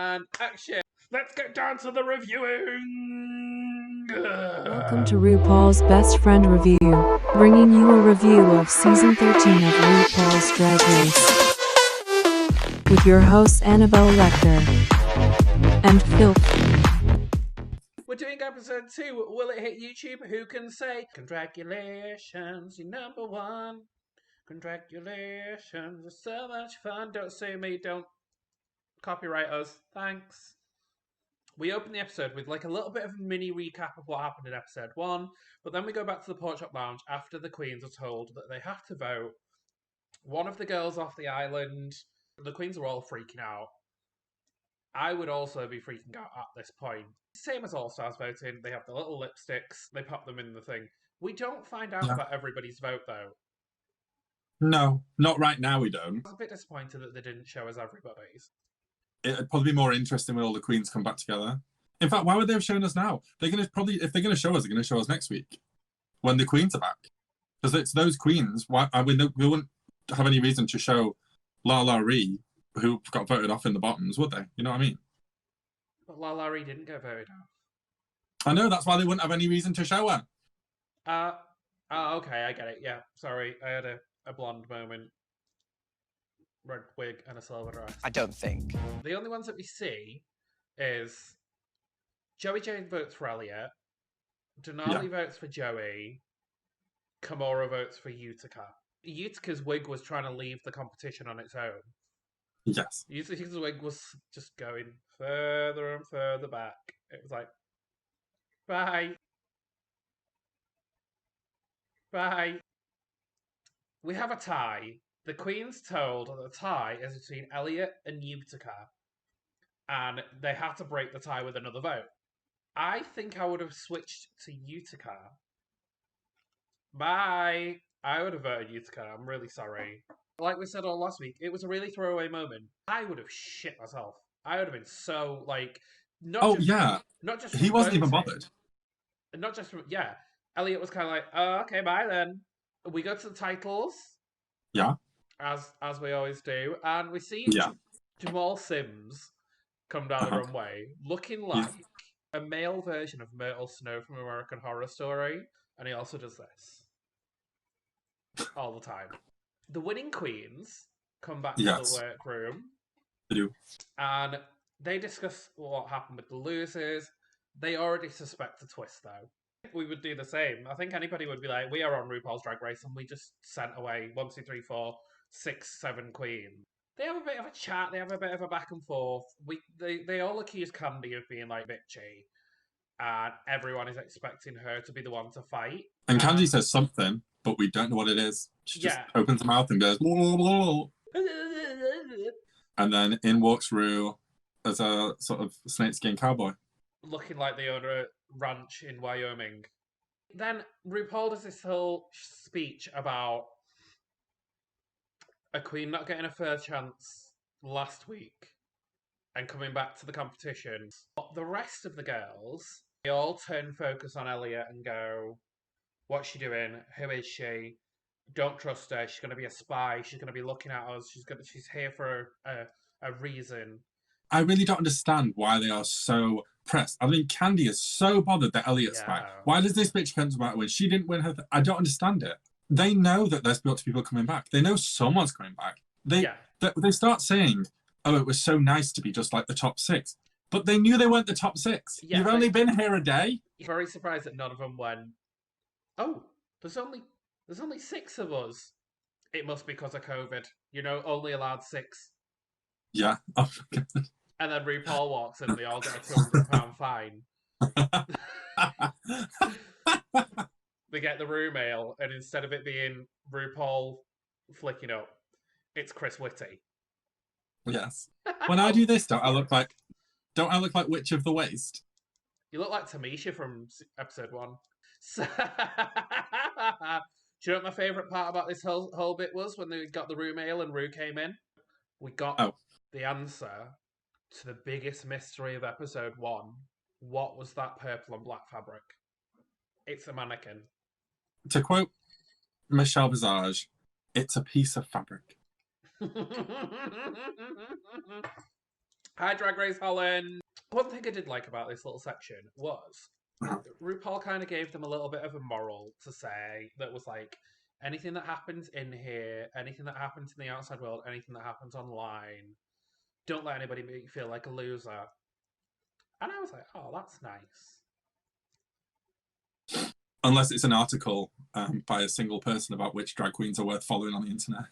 And action. Let's get down to the reviewing. Welcome to RuPaul's Best Friend Review, bringing you a review of Season 13 of RuPaul's Drag Race. With your hosts Annabelle Lecter and Philth. We're doing episode 2. Will it hit YouTube? Who can say? Congratulations, you're number 1. Congratulations, it's so much fun. Don't sue me, don't copyright us. Thanks. We open the episode with like a little bit of a mini recap of what happened in episode 1, but then we go back to the Pork Chop Lounge after the queens are told that they have to vote one of the girls off the island. The queens are all freaking out. I would also be freaking out at this point. Same as All Stars voting, they have the little lipsticks, they pop them in the thing. We don't find out about everybody's vote though. No, not right now we don't. I was a bit disappointed that they didn't show us everybody's. It'd probably be more interesting when all the queens come back together. In fact, why would they have shown us now? They're going to probably, if they're going to show us, they're going to show us next week when the queens are back. Because it's those queens. Why? We wouldn't have any reason to show La Ree, who got voted off in the bottoms, would they? You know what I mean? But La Ree didn't get voted off. I know, that's why they wouldn't have any reason to show her. Okay, I get it. Yeah, sorry, I had a blonde moment. Red wig and a silver dress. I don't think. The only ones that we see is Joey Jane votes for Elliot, Denali votes for Joey, Kimora votes for Utica. Utica's wig was trying to leave the competition on its own. Yes. Utica's wig was just going further and further back. It was like, bye. Bye. We have a tie. The queen's told that the tie is between Elliot and Utica, and they had to break the tie with another vote. I think I would have switched to Utica. Bye. I would have voted Utica. I'm really sorry. Like we said all last week, it was a really throwaway moment. I would have shit myself. I would have been so, like... Not just he wasn't even voting, bothered. Not just from... Yeah. Elliot was kind of like, oh, okay, bye then. We go to the titles. Yeah. As we always do. And we see Jamal Sims come down the runway looking like a male version of Myrtle Snow from American Horror Story. And he also does this. All the time. The winning queens come back to the workroom. They do. And they discuss what happened with the losers. They already suspect a twist, though. We would do the same. I think anybody would be like, we are on RuPaul's Drag Race and we just sent away 1, 2, 3, 4, 6, 7 queens. They have a bit of a chat, they have a bit of a back and forth. They all accuse Candy of being like bitchy. And everyone is expecting her to be the one to fight. And Candy says something, but we don't know what it is. She just opens her mouth and goes, blah, blah, blah. And then in walks Ru as a sort of snakeskin cowboy. Looking like the owner of a ranch in Wyoming. Then RuPaul does this whole speech about a queen not getting a fair chance last week and coming back to the competition. But the rest of the girls, they all turn focus on Elliot and go, what's she doing? Who is she? Don't trust her. She's going to be a spy. She's going to be looking at us. She's here for a reason. I really don't understand why they are so pressed. I mean, Candy is so bothered that Elliot's back. Why does this bitch come back when she didn't win her? I don't understand it. They know that there's got to be people coming back. They know someone's coming back. They start saying, oh, it was so nice to be just like the top 6. But they knew they weren't the top 6. You've only been here a day. Very surprised that none of them went, oh, there's only 6 of us. It must be because of COVID. You know, only allowed 6. Yeah. Oh, my God. And then RuPaul walks in and they all get a £200 fine. They get the room ale, and instead of it being RuPaul flicking up, it's Chris Whitty. Yes. When I do this, don't I look like Witch of the Waste? You look like Tamisha from episode 1. So, do you know what my favourite part about this whole bit was? When they got the room ale and Ru came in? We got the answer to the biggest mystery of episode 1. What was that purple and black fabric? It's a mannequin. To quote Michelle Visage, it's a piece of fabric. Hi, Drag Race Holland. One thing I did like about this little section was RuPaul kind of gave them a little bit of a moral to say that was like, anything that happens in here, anything that happens in the outside world, anything that happens online, don't let anybody make you feel like a loser. And I was like, oh, that's nice. Unless it's an article by a single person about which drag queens are worth following on the internet.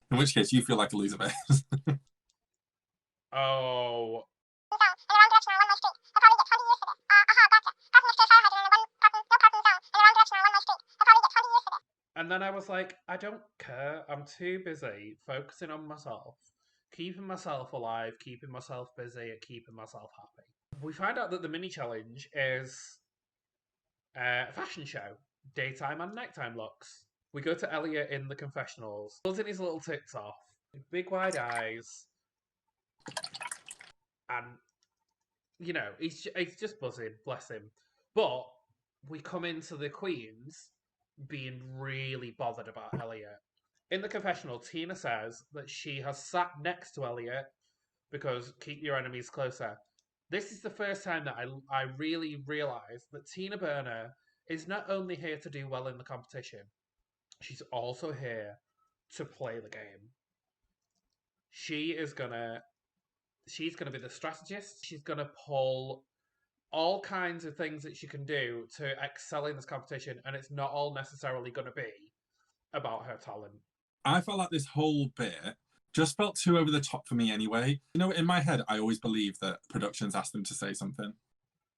In which case, you feel like a loser, babe. Oh. And then I was like, I don't care. I'm too busy focusing on myself, keeping myself alive, keeping myself busy, and keeping myself happy. We find out that the mini challenge is a fashion show, daytime and nighttime looks. We go to Elliot in the confessionals, buzzing his little tits off, big wide eyes, and you know, he's just buzzing, bless him. But we come into the Queens being really bothered about Elliot. In the confessional, Tina says that she has sat next to Elliot because keep your enemies closer. This is the first time that I really realised that Tina Burner is not only here to do well in the competition, she's also here to play the game. She's gonna be the strategist. She's gonna pull all kinds of things that she can do to excel in this competition, and it's not all necessarily going to be about her talent. I felt like this whole bit just felt too over the top for me anyway. You know, in my head, I always believe that productions ask them to say something.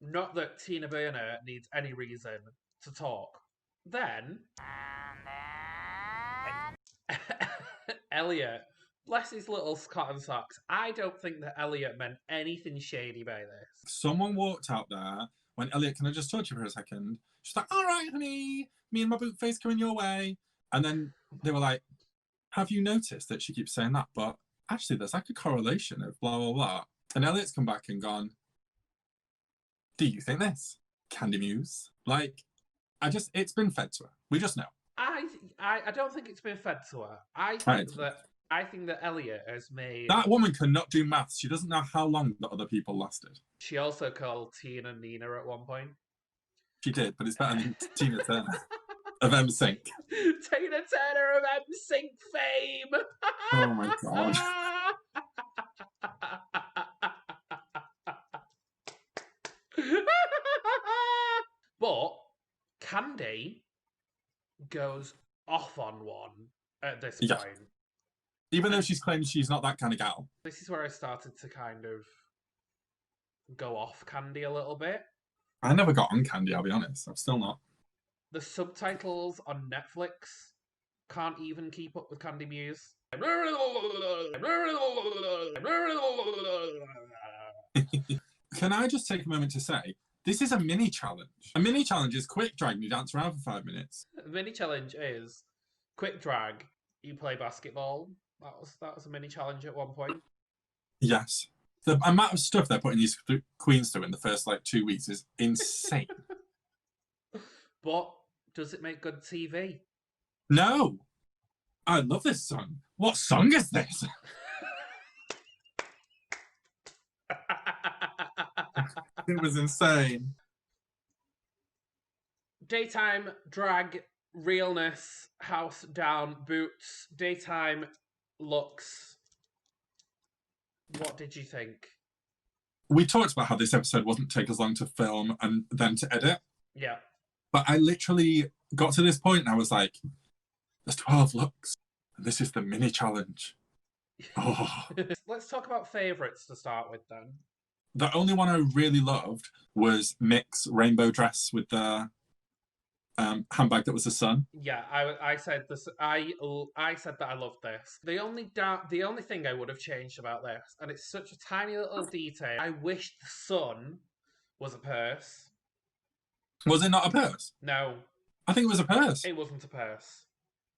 Not that Tina Burner needs any reason to talk. Then Elliot, bless his little cotton socks. I don't think that Elliot meant anything shady by this. Someone walked out there when Elliot, can I just touch you for a second? She's like, all right, honey, me and my boot face coming your way. And then they were like, have you noticed that she keeps saying that? But actually, there's like a correlation of blah, blah, blah. And Elliot's come back and gone, do you think this? Candy Muse? Like, it's been fed to her. We just know. I don't think it's been fed to her. I think that Elliot has made... That woman cannot do maths. She doesn't know how long the other people lasted. She also called Tina Nina at one point. She did, but it's better than Tina Turner of NSYNC. Tina Turner of NSYNC fame! Oh my god. But Candy goes off on one at this point. Even though she's claimed she's not that kind of gal. This is where I started to kind of go off Candy a little bit. I never got on Candy, I'll be honest. I'm still not. The subtitles on Netflix can't even keep up with Candy Muse. Can I just take a moment to say, this is a mini challenge. A mini challenge is quick drag and you dance around for 5 minutes. A mini challenge is quick drag, you play basketball. That was a mini challenge at one point. Yes. The amount of stuff they're putting these queens through in the first 2 weeks is insane. But does it make good TV? No. I love this song. What song is this? It was insane. Daytime drag, realness, house down, boots, daytime looks. What did you think? We talked about how this episode wouldn't take as long to film and then to edit. Yeah. But I literally got to this point and I was like, there's 12 looks. And this is the mini challenge. Oh. Let's talk about favourites to start with then. The only one I really loved was Mick's rainbow dress with the handbag that was the sun. Yeah, I said this. I said that I loved this. The only thing I would have changed about this, and it's such a tiny little detail. I wish the sun was a purse. Was it not a purse? No. I think it was a purse. It wasn't a purse.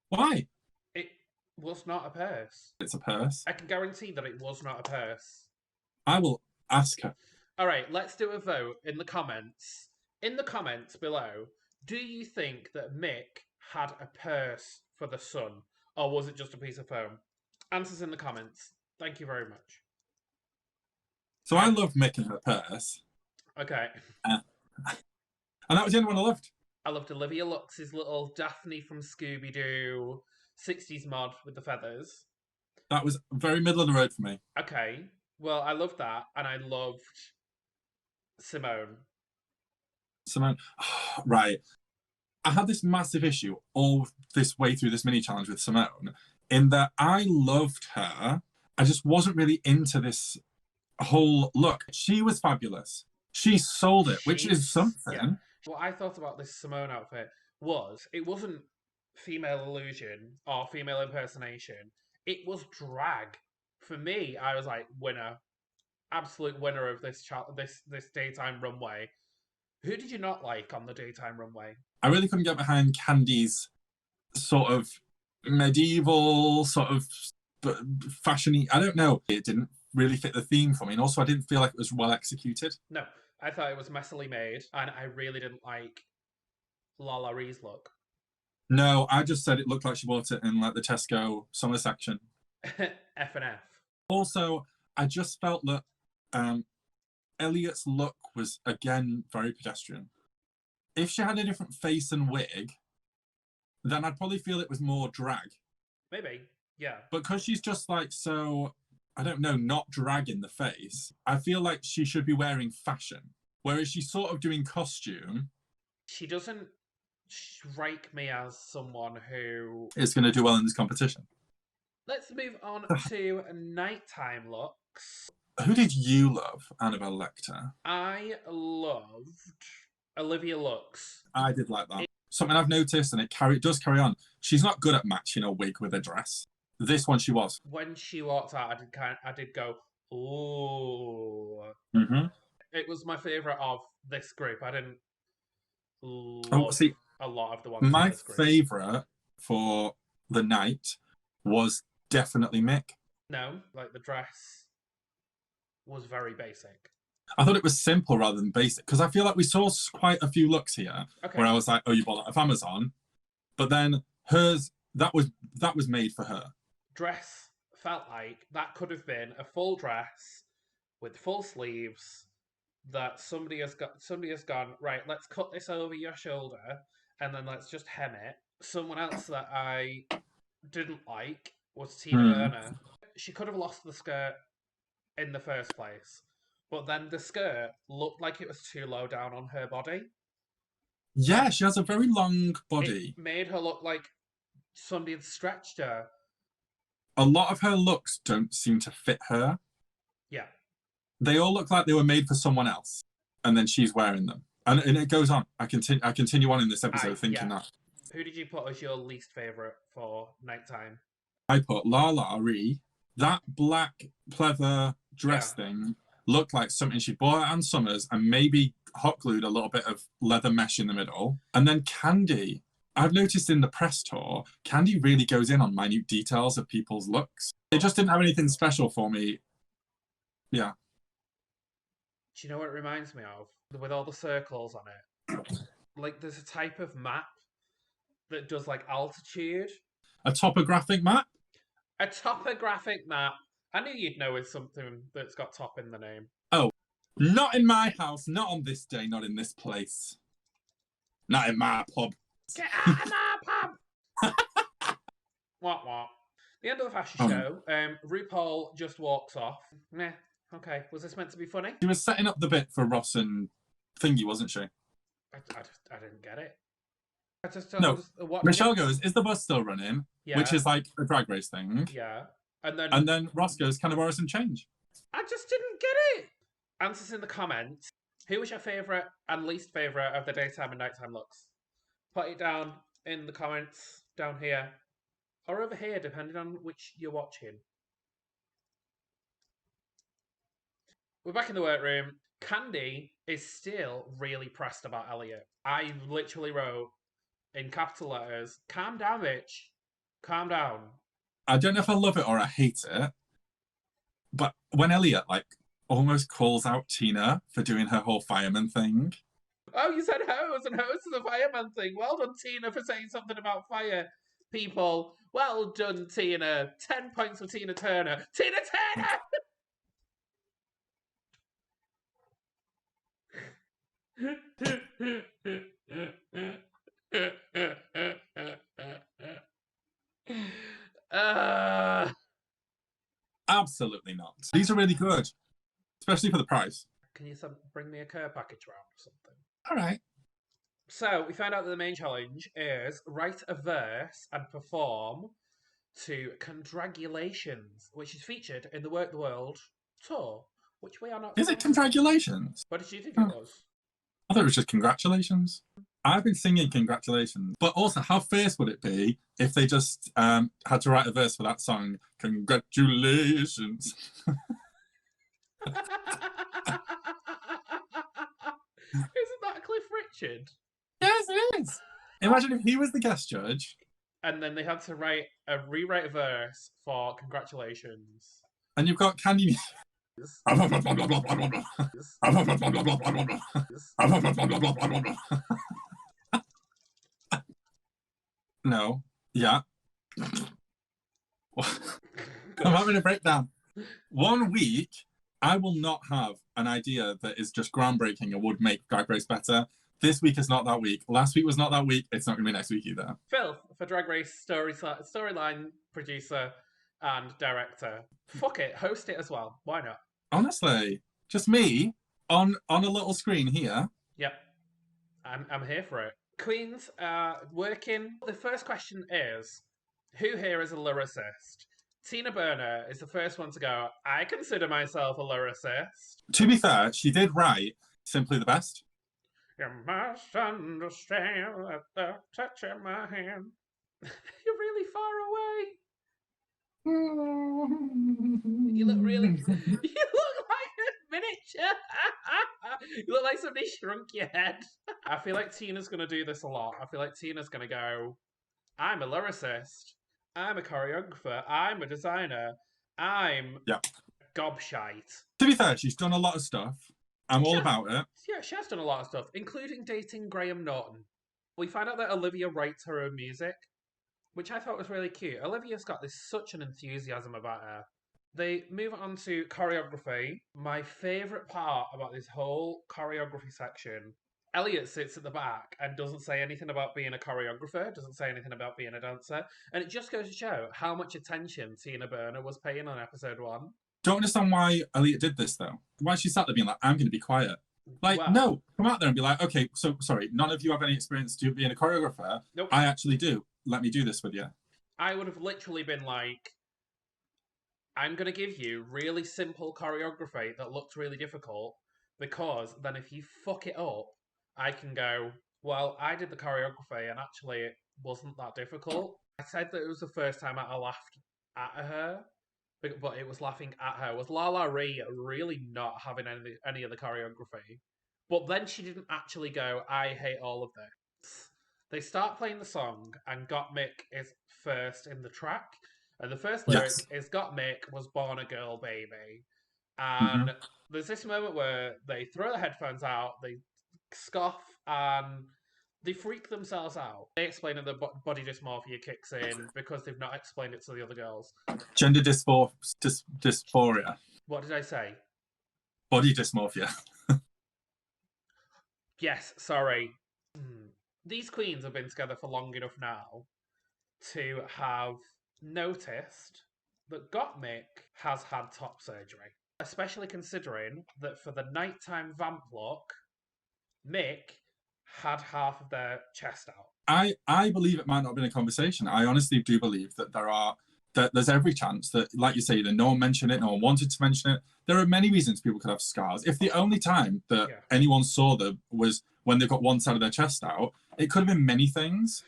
Why? It was not a purse. It's a purse. I can guarantee that it was not a purse. I will ask her. All right, let's do a vote in the comments. In the comments below, do you think that Mick had a purse for the sun, or was it just a piece of foam? Answers in the comments. Thank you very much. So I loved Mick and her purse. Okay. And that was the only one I loved. I loved Olivia Lux's little Daphne from Scooby-Doo 60s mod with the feathers. That was very middle of the road for me. Okay. Well, I loved that, and I loved Simone. Simone, right. I had this massive issue all this way through this mini challenge with Simone, in that I loved her. I just wasn't really into this whole look. She was fabulous. She sold it, which is something. Yeah. What I thought about this Simone outfit was it wasn't female illusion or female impersonation. It was drag. For me, I was like, winner. Absolute winner of this this daytime runway. Who did you not like on the daytime runway? I really couldn't get behind Candy's sort of medieval, sort of fashion-y. I don't know. It didn't really fit the theme for me. And also, I didn't feel like it was well executed. No, I thought it was messily made. And I really didn't like Lala Ree's look. No, I just said it looked like she bought it in like the Tesco summer section. F&F. Also, I just felt that Elliot's look was, again, very pedestrian. If she had a different face and wig, then I'd probably feel it was more drag. Maybe, yeah. But because she's just like so, I don't know, not drag in the face, I feel like she should be wearing fashion. Whereas she's sort of doing costume. She doesn't strike me as someone who is going to do well in this competition. Let's move on to nighttime looks. Who did you love, Annabelle Lecter? I loved Olivia Lux. I did like that. Something I've noticed, and it does carry on. She's not good at matching a wig with a dress. This one she was. When she walked out, I did go, ooh. Mm-hmm. It was my favourite of this group. I didn't love a lot of the ones. My favourite for the night was definitely Mick. No, like the dress was very basic. I thought it was simple rather than basic, because I feel like we saw quite a few looks here where I was like, oh, you bought that off Amazon. But then hers, that was made for her. Dress felt like that could have been a full dress with full sleeves that somebody has gone, right, let's cut this over your shoulder and then let's just hem it. Someone else that I didn't like was Tina Burner. She could have lost the skirt in the first place, but then the skirt looked like it was too low down on her body. Yeah, she has a very long body. It made her look like somebody had stretched her. A lot of her looks don't seem to fit her. Yeah. They all look like they were made for someone else, and then she's wearing them. And it goes on. I continue on in this episode thinking that. Who did you put as your least favourite for nighttime? I put Lala Ree. That black pleather dress thing looked like something she bought at Ann Summers and maybe hot glued a little bit of leather mesh in the middle. And then Candy. I've noticed in the press tour, Candy really goes in on minute details of people's looks. It just didn't have anything special for me. Yeah. Do you know what it reminds me of? With all the circles on it. Like, there's a type of map that does, like, altitude. A topographic map? A topographic map. I knew you'd know it's something that's got top in the name. Oh, not in my house, not on this day, not in this place. Not in my pub. Get out of my pub! What? The end of the fashion show, RuPaul just walks off. Meh. Okay, was this meant to be funny? She was setting up the bit for Ross and Thingy, wasn't she? I didn't get it. Michelle goes, is the bus still running? Yeah. Which is like a drag race thing. Yeah. And then Ross goes, can I borrow some change? I just didn't get it. Answers in the comments. Who was your favourite and least favourite of the daytime and nighttime looks? Put it down in the comments down here. Or over here, depending on which you're watching. We're back in the workroom. Candy is still really pressed about Elliot. I literally wrote in capital letters, calm down, bitch. Calm down. I don't know if I love it or I hate it, but when Elliot, like, almost calls out Tina for doing her whole fireman thing. Oh, you said hose, and hose is a fireman thing. Well done, Tina, for saying something about fire, people. Well done, Tina. 10 points for Tina Turner. Tina Turner! Absolutely not. These are really good, especially for the price. Can you bring me a care package round or something? All right. So we found out that the main challenge is write a verse and perform to Congratulations, which is featured in the Work the World tour, which we are not. Is it Congratulations? What did you think it was? I thought it was just Congratulations. I've been singing Congratulations, but also how fierce would it be if they just had to write a verse for that song? Congratulations. Isn't that Cliff Richard? Yes, it is. Imagine if he was the guest judge. And then they had to rewrite a verse for Congratulations. And you've got Candy. No. Yeah. I'm having a breakdown. 1 week, I will not have an idea that is just groundbreaking and would make Drag Race better. This week is not that week. Last week was not that week. It's not going to be next week either. Phil, for Drag Race storyline producer and director. Fuck it, host it as well. Why not? Honestly, just me on a little screen here. Yep, I'm here for it. Queens are working. The first question is, who here is a lyricist? Tina Burner is the first one to go, I consider myself a lyricist. To be fair, she did write Simply the Best. You must understand that the touch of my hand. You're really far away. You look really. You look like a miniature. You look like somebody shrunk your head. I feel like Tina's going to do this a lot. I feel like Tina's going to go, I'm a lyricist. I'm a choreographer. I'm a designer. I'm gobshite. To be fair, she's done a lot of stuff. I'm all about it. Yeah, she has done a lot of stuff, including dating Graham Norton. We find out that Olivia writes her own music, which I thought was really cute. Olivia's got such an enthusiasm about her. They move on to choreography. My favourite part about this whole choreography section, Elliot sits at the back and doesn't say anything about being a choreographer, doesn't say anything about being a dancer, and it just goes to show how much attention Tina Burner was paying on episode 1. Don't understand why Elliot did this, though. Why she sat there being like, I'm going to be quiet. Like, no, come out there and be like, okay, so sorry, none of you have any experience to being a choreographer. Nope. I actually do. Let me do this with you. I would have literally been like, I'm going to give you really simple choreography that looks really difficult, because then if you fuck it up, I can go, well, I did the choreography and actually it wasn't that difficult. I said that it was the first time I laughed at her, but it was laughing at her. Was Lala Ree really not having any of the choreography? But then she didn't actually go, I hate all of this. They start playing the song, and GottMik is first in the track. And the first lyric is GottMik was born a girl baby. And there's this moment where they throw the headphones out, they scoff, and they freak themselves out. They explain that the body dysmorphia kicks in because they've not explained it to the other girls. Gender dysphoria. What did I say? Body dysmorphia. Yes, sorry. These queens have been together for long enough now to have noticed that GottMik has had top surgery. Especially considering that for the nighttime vamp look, Mick had half of their chest out. I believe it might not have been a conversation. I honestly do believe that there's every chance that, like you say, that no one mentioned it, no one wanted to mention it. There are many reasons people could have scars. If the only time that anyone saw them was when they got one side of their chest out, it could have been many things.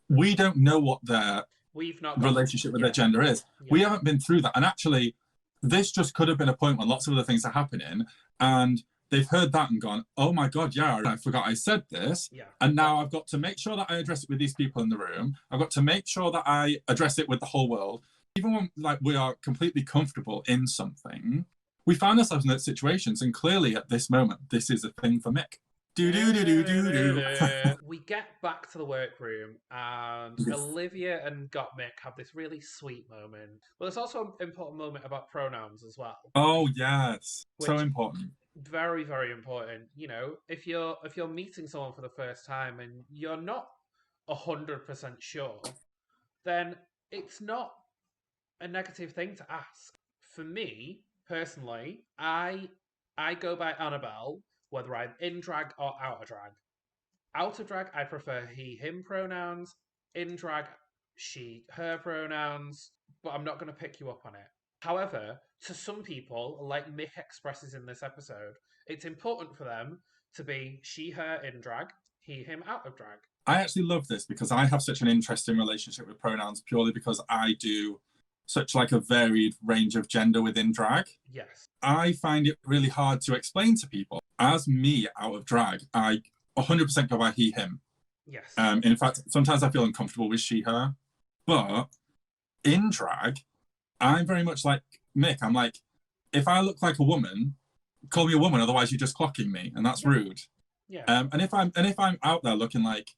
We don't know what their relationship with their gender is. We haven't been through that. And actually, this just could have been a point when lots of other things are happening, and they've heard that and gone, oh my God, yeah, I forgot I said this. Yeah. And now I've got to make sure that I address it with these people in the room. I've got to make sure that I address it with the whole world. Even when we are completely comfortable in something, we find ourselves in those situations. And clearly at this moment, this is a thing for Mick. We get back to the workroom, and Olivia and GottMik have this really sweet moment. But there's also an important moment about pronouns as well. Oh, yes. So important. Very, very important. You know, if you're meeting someone for the first time and you're not 100% sure, then it's not a negative thing to ask. For me personally, I go by Annabelle, whether I'm in drag or out of drag. Out of drag, I prefer he, him pronouns. In drag, she, her pronouns. But I'm not going to pick you up on it. However, to some people, like Mick expresses in this episode, it's important for them to be she, her in drag, he, him out of drag. I actually love this because I have such an interesting relationship with pronouns purely because I do such like a varied range of gender within drag. Yes. I find it really hard to explain to people. As me out of drag, I 100% go by he, him. Yes. In fact, sometimes I feel uncomfortable with she, her. But in drag, I'm very much like Mick. I'm like, if I look like a woman, call me a woman, otherwise you're just clocking me, and that's rude. Yeah. And if I'm out there looking like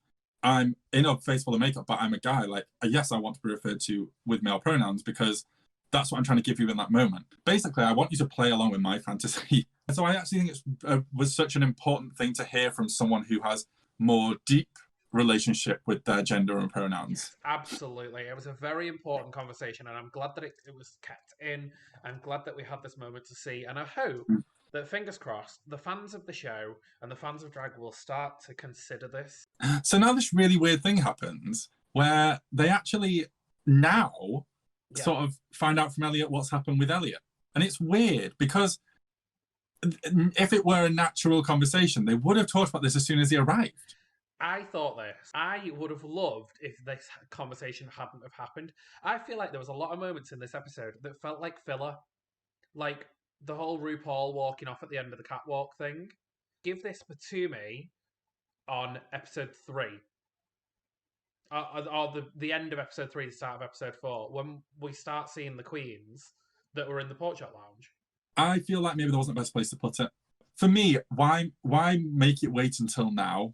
I'm in a face full of makeup, but I'm a guy, like, yes, I want to be referred to with male pronouns because that's what I'm trying to give you in that moment. Basically, I want you to play along with my fantasy. So I actually think it was such an important thing to hear from someone who has more deep relationship with their gender and pronouns. Yes, absolutely. It was a very important conversation, and I'm glad that it was kept in. I'm glad that we had this moment to see, and I hope that, fingers crossed, the fans of the show and the fans of drag will start to consider this. So now this really weird thing happens where they actually now sort of find out from Elliot what's happened with Elliot. And it's weird because if it were a natural conversation, they would have talked about this as soon as he arrived. I thought this. I would have loved if this conversation hadn't have happened. I feel like there was a lot of moments in this episode that felt like filler. Like the whole RuPaul walking off at the end of the catwalk thing. Give this to me on episode 3. Or the end of episode 3, the start of episode 4, when we start seeing the queens that were in the portrait lounge. I feel like maybe there wasn't the best place to put it. For me, why make it wait until now?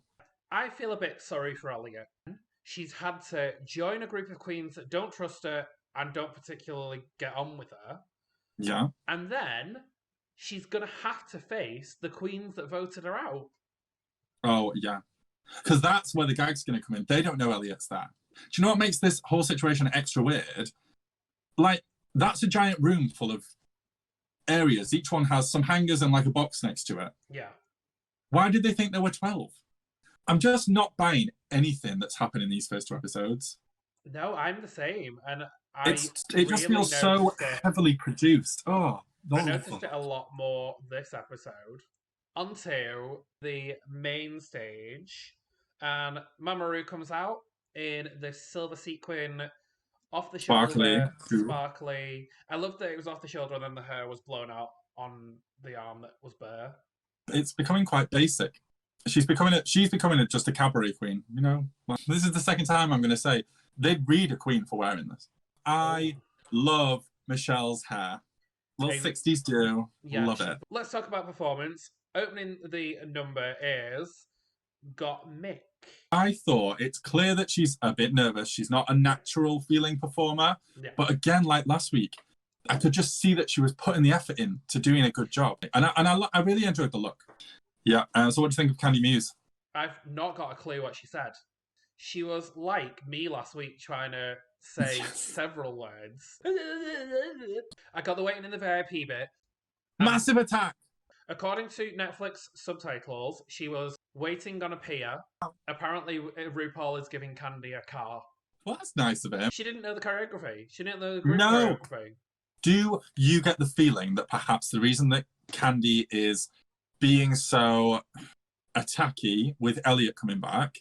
I feel a bit sorry for Elliot. She's had to join a group of queens that don't trust her and don't particularly get on with her. Yeah. And then she's going to have to face the queens that voted her out. Oh, yeah. Because that's where the gag's going to come in. They don't know Elliot's there. Do you know what makes this whole situation extra weird? Like, that's a giant room full of areas. Each one has some hangers and like a box next to it. Yeah. Why did they think there were 12? I'm just not buying anything that's happened in these first 2 episodes. No, I'm the same. And it just feels so heavily produced. Oh, I noticed it a lot more this episode. Onto the main stage. And Mamoru comes out in this silver sequin, off the shoulder, sparkly. I love that it was off the shoulder and then the hair was blown out on the arm that was bare. It's becoming quite basic. She's becoming just a cabaret queen, you know. This is the second time I'm going to say they'd read a queen for wearing this. I love Michelle's hair. Little 60s do. Yeah, love it. Let's talk about performance. Opening the number is GottMik. I thought it's clear that she's a bit nervous. She's not a natural feeling performer. Yeah. But again, like last week, I could just see that she was putting the effort in to doing a good job. And I really enjoyed the look. Yeah. So what do you think of Candy Muse? I've not got a clue what she said. She was like me last week trying to say several words. I got the waiting in the VIP bit. Massive attack! According to Netflix subtitles, she was waiting on a pier. Apparently, RuPaul is giving Candy a car. Well, that's nice of him. She didn't know the choreography. She didn't know the group choreography. Do you get the feeling that perhaps the reason that Candy is being so attacky with Elliot coming back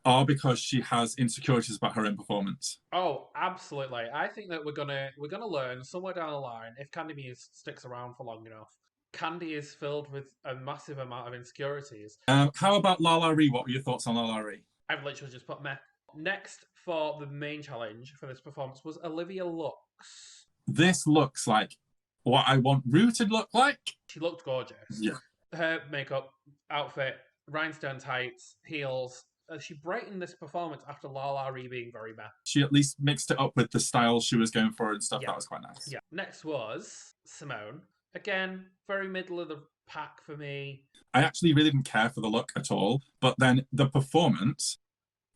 are because she has insecurities about her own performance? Oh, absolutely. I think that we're gonna learn somewhere down the line, if Candy Muse sticks around for long enough, Candy is filled with a massive amount of insecurities. How about Lala Ree? What were your thoughts on Lala Ree? I've literally just put meh. Next for the main challenge for this performance was Olivia Lux. This looks like what I want Rue to look like. She looked gorgeous. Yeah. Her makeup, outfit, rhinestone tights, heels. She brightened this performance after Lala Ree being very meh. She at least mixed it up with the style she was going for and stuff. Yeah. That was quite nice. Yeah. Next was Simone. Again, very middle of the pack for me. I actually really didn't care for the look at all. But then the performance,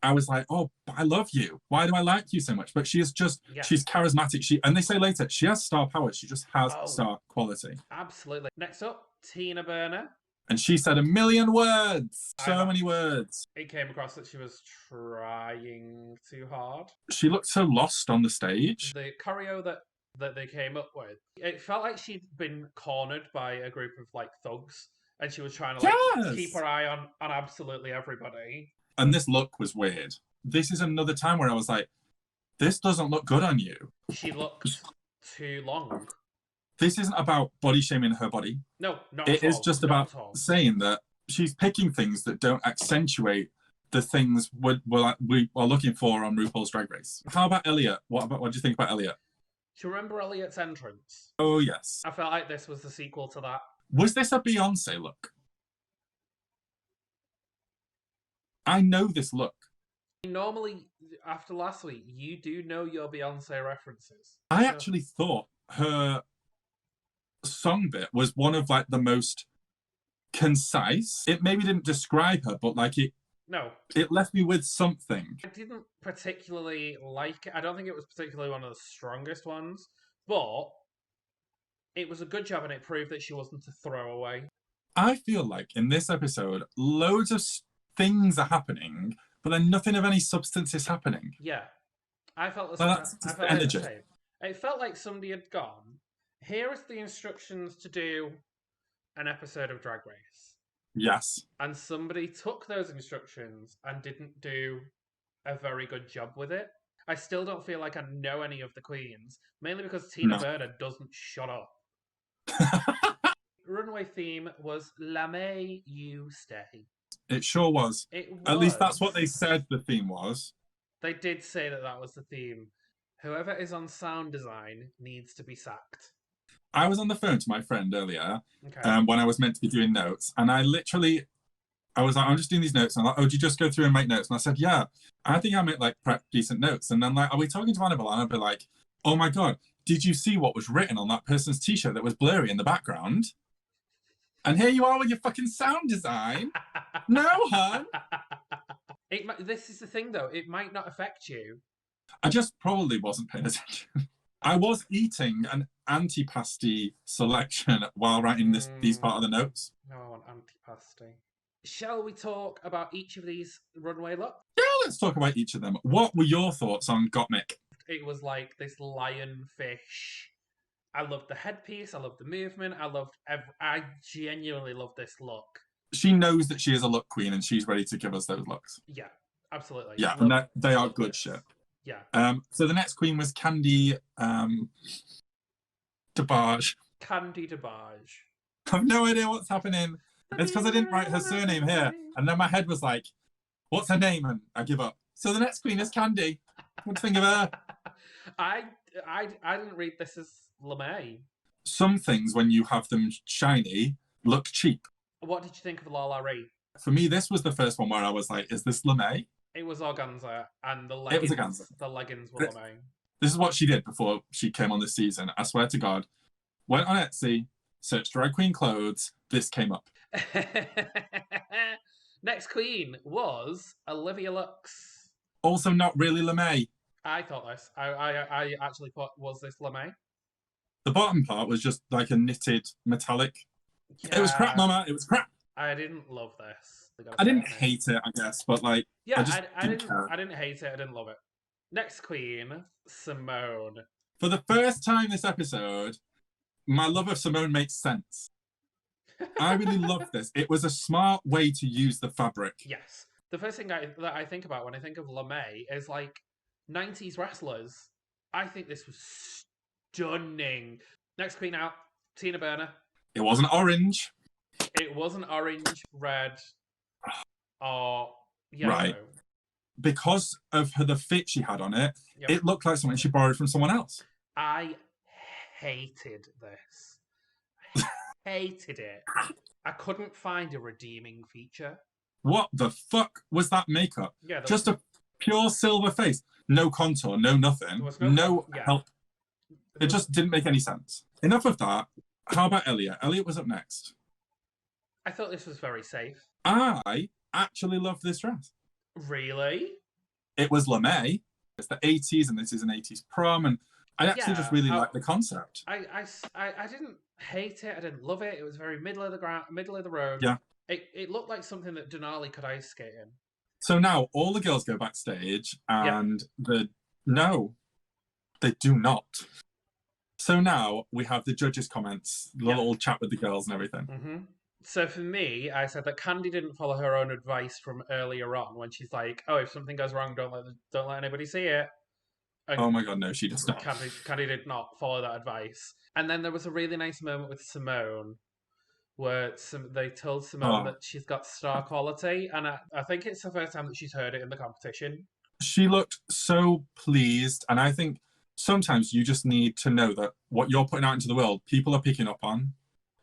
I was like, oh, but I love you. Why do I like you so much? But she is just, she's charismatic. And they say later, she has star power. She just has star quality. Absolutely. Next up, Tina Burner. And she said 1 million words. So many words. It came across that she was trying too hard. She looked so lost on the stage. The choreo that they came up with, it felt like she'd been cornered by a group of like thugs, and she was trying to like keep her eye on absolutely everybody. And this look was weird. This is another time where I was like, this doesn't look good on you. She looked too long. This isn't about body shaming her body. No, not it at all. It is just about saying that she's picking things that don't accentuate the things we are looking for on RuPaul's Drag Race. How about Elliot? What do you think about Elliot? Do you remember Elliot's entrance? Oh, yes. I felt like this was the sequel to that. Was this a Beyonce look? I know this look. Normally, after last week, you do know your Beyonce references. I actually thought her song bit was one of like the most concise. It maybe didn't describe her, but like it left me with something. I didn't particularly like it. I don't think it was particularly one of the strongest ones, but it was a good job and it proved that she wasn't a throwaway. I feel like in this episode, loads of things are happening, but then nothing of any substance is happening. Yeah. I felt that's energy. The same. It felt like somebody had gone, here is the instructions to do an episode of Drag Race. Yes. And somebody took those instructions and didn't do a very good job with it. I still don't feel like I know any of the queens, mainly because Tina Burner doesn't shut up. Runway theme was La May You Stay. It sure was. At least that's what they said the theme was. They did say that was the theme. Whoever is on sound design needs to be sacked. I was on the phone to my friend earlier when I was meant to be doing notes, and I was like, I'm just doing these notes. And I'm like, oh, do you just go through and make notes? And I said, yeah, I think I make like decent notes. And then like, are we talking to Annabelle? And I'd be like, oh my God, did you see what was written on that person's t-shirt that was blurry in the background? And here you are with your fucking sound design. No, hun. This is the thing, though. It might not affect you. I just probably wasn't paying attention. I was eating an antipasti selection while writing these part of the notes. No, I want antipasti. Shall we talk about each of these runway looks? Yeah, let's talk about each of them. What were your thoughts on GottMik? It was like this lionfish. I loved the headpiece. I loved the movement. I genuinely love this look. She knows that she is a look queen and she's ready to give us those looks. Yeah, absolutely. Yeah, and they are good shit. Yeah. So the next queen was Candy DeBarge. Candy DeBarge. I have no idea what's happening. It's because I didn't write her surname here. And then my head was like, what's her name? And I give up. So the next queen is Candy. What do you think of her? I didn't read this as LeMay. Some things, when you have them shiny, look cheap. What did you think of La La Ree? For me, this was the first one where I was like, is this LeMay? It was organza, and the leggings, it was organza. The leggings were LeMay. This is what she did before she came on this season. I swear to God. Went on Etsy, searched drag queen clothes. This came up. Next queen was Olivia Lux. Also not really LeMay. I thought this. I actually thought, was this LeMay? The bottom part was just like a knitted metallic. Yeah. It was crap, Mama. It was crap. I didn't love this. I didn't hate it, I guess, but like, yeah, I didn't hate it. I didn't love it. Next queen, Simone. For the first time this episode, my love of Simone makes sense. I really loved this. It was a smart way to use the fabric. Yes. The first thing that I think about when I think of LeMay is like 90s wrestlers. I think this was stunning. Next queen out, Tina Burner. It wasn't orange. It wasn't orange, red, or yellow. Right. Because of the fit she had on it, it looked like something she borrowed from someone else. I hated this. I hated it. I couldn't find a redeeming feature. What the fuck was that makeup? Yeah, just a pure silver face. No contour, no nothing. No help. It just didn't make any sense. Enough of that. How about Elliot? Elliot was up next. I thought this was very safe. I actually love this dress. Really? It was LeMay. It's the 80s, and this is an 80s prom, and I actually just really like the concept. I didn't hate it. I didn't love it. It was very middle of the road. Yeah. It looked like something that Denali could ice skate in. So now all the girls go backstage, and no, they do not. So now we have the judges' comments, the little chat with the girls and everything. Mm-hmm. So for me, I said that Candy didn't follow her own advice from earlier on when she's like, "Oh, if something goes wrong, don't let anybody see it." And oh my god, no, she does not. Candy did not follow that advice. And then there was a really nice moment with Simone where they told Simone that she's got star quality, and I think it's the first time that she's heard it in the competition. She looked so pleased, and I think sometimes you just need to know that what you're putting out into the world, people are picking up on.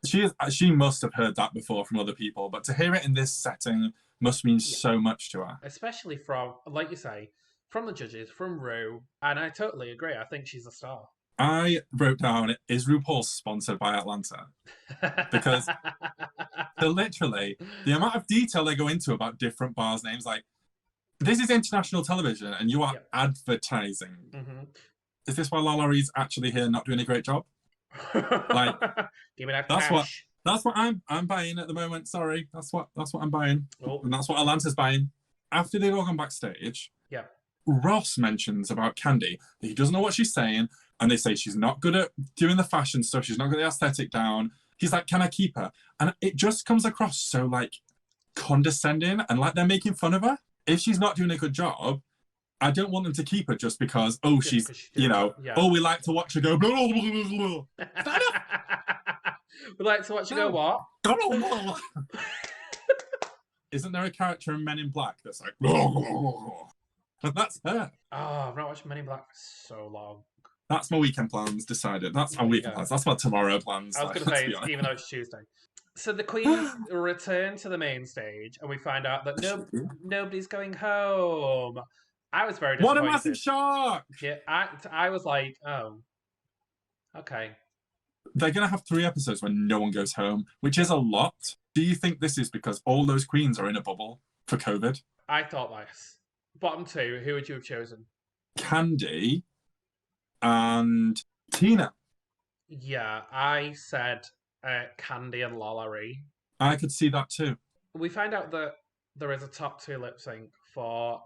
She must have heard that before from other people, but to hear it in this setting must mean so much to her. Especially from, like you say, from the judges, from Ru, and I totally agree. I think she's a star. I wrote down, is RuPaul sponsored by Atlanta? Because literally, the amount of detail they go into about different bars' names, like, this is international television and you are advertising. Mm-hmm. Is this why LaLaurie's actually here not doing a great job? Like, give me that cash. That's what I'm buying at the moment. Sorry, that's what I'm buying, and that's what Atlanta's buying. After they've all gone backstage, Ross mentions about Candy that he doesn't know what she's saying, and they say she's not good at doing the fashion stuff. She's not got the aesthetic down. He's like, "Can I keep her?" And it just comes across so like condescending and like they're making fun of her. If she's not doing a good job, I don't want them to keep her just because, she's, we like to watch her go, blah, blah, blah, blah. We like to watch her go what? Isn't there a character in Men in Black that's like, blah, blah, blah. And that's her. Oh, I've not watched Men in Black for so long. That's my weekend plans decided. That's my weekend plans. That's my tomorrow plans. I was going to say, even though it's Tuesday. So the Queens return to the main stage, and we find out that nobody's going home. I was very disappointed. What a massive shock! Yeah, I was like, oh, okay. They're going to have 3 episodes when no one goes home, which is a lot. Do you think this is because all those queens are in a bubble for COVID? I thought this. Bottom 2, who would you have chosen? Candy and Tina. Yeah, I said Candy and LaLaurie. I could see that too. We find out that there is a top 2 lip sync for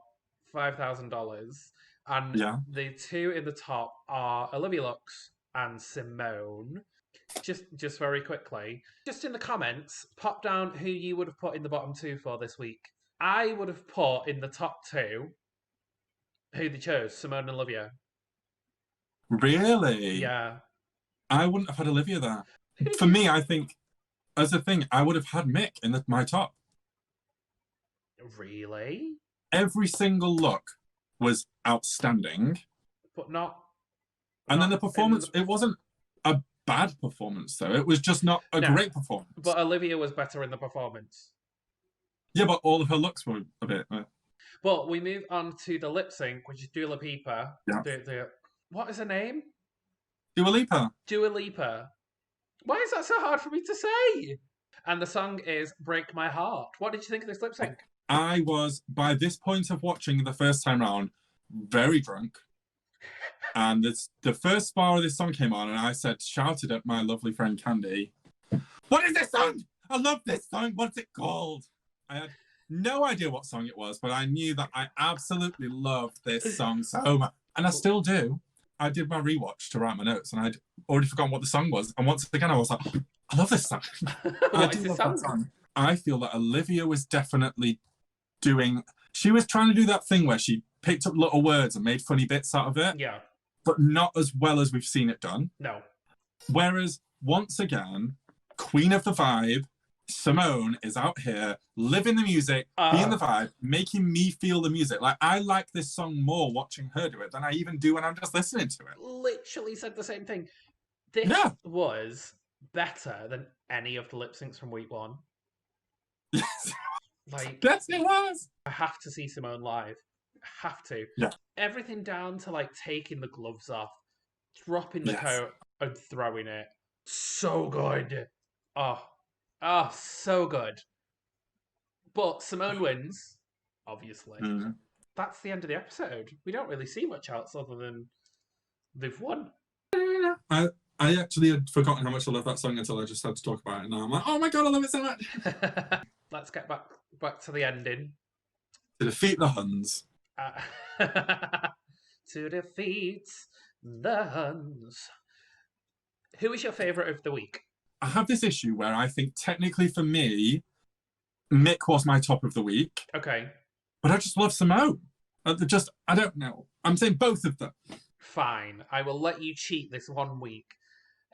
$5,000, and the 2 in the top are Olivia Lux and Simone. Just very quickly, just in the comments, pop down who you would have put in the bottom 2 for this week. I would have put in the top 2 who they chose, Simone and Olivia. Really? Yeah. I wouldn't have had Olivia there. For me, I think, as a thing, I would have had Mick in my top. Really? Every single look was outstanding. But not... And then the performance, it wasn't a bad performance, though. It was just not a great performance. But Olivia was better in the performance. Yeah, but all of her looks were a bit... Well, we move on to the lip sync, which is Dua Lipa. Yeah. What is her name? Dua Lipa. Dua Lipa. Why is that so hard for me to say? And the song is Break My Heart. What did you think of this lip sync? I was, by this point of watching the first time round, very drunk. And the first bar of this song came on, and I shouted at my lovely friend Candy, "What is this song? I love this song. What's it called?" I had no idea what song it was, but I knew that I absolutely loved this song so much. And I still do. I did my rewatch to write my notes, and I'd already forgotten what the song was. And once again, I was like, I love this song. I do love that song. I feel that Olivia was definitely she was trying to do that thing where she picked up little words and made funny bits out of it. Yeah. But not as well as we've seen it done. No. Whereas, once again, Queen of the Vibe, Simone is out here living the music, being the vibe, making me feel the music. Like, I like this song more watching her do it than I even do when I'm just listening to it. Literally said the same thing. This was better than any of the lip syncs from week 1. Yes. Yes, it was. I have to see Simone live. I have to. Yeah. Everything down to taking the gloves off, dropping the coat and throwing it. So good. Oh, Oh, so good. But Simone wins, obviously. Mm. That's the end of the episode. We don't really see much else other than they've won. I actually had forgotten how much I love that song until I just had to talk about it. Now I'm like, oh my god, I love it so much. Let's get back to the ending. To defeat the Huns. To defeat the Huns. Who is your favourite of the week? I have this issue where I think technically for me, Mick was my top of the week. Okay. But I just love Simone. I don't know. I'm saying both of them. Fine. I will let you cheat this 1 week.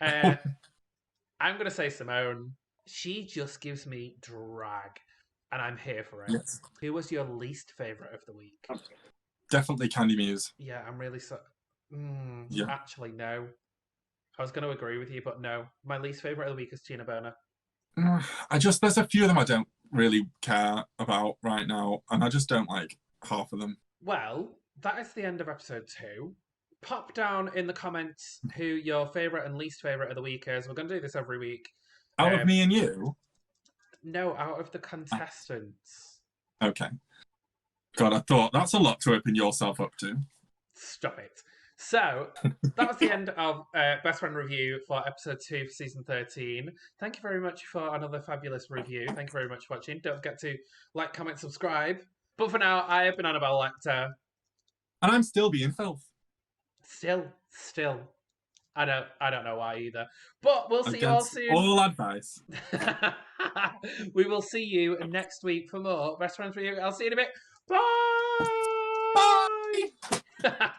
I'm going to say Simone. She just gives me drag. And I'm here for it. Yes. Who was your least favourite of the week? Definitely Candy Muse. Yeah, I'm really Yeah. Actually, no. I was going to agree with you, but no. My least favourite of the week is Tina Burner. There's a few of them I don't really care about right now, and I just don't like half of them. Well, that is the end of episode 2. Pop down in the comments who your favourite and least favourite of the week is. We're going to do this every week. Out of me and you? No, out of the contestants. Okay. God, I thought that's a lot to open yourself up to. Stop it. So, that was the end of Best Friend Review for episode 2 for season 13. Thank you very much for another fabulous review. Thank you very much for watching. Don't forget to like, comment, subscribe. But for now, I have been Annabelle Lecter. And I'm still being filth. Still. I don't know why either. But we'll see you all soon. All advice. We will see you next week for more Best Friends Review. I'll see you in a bit. Bye! Bye!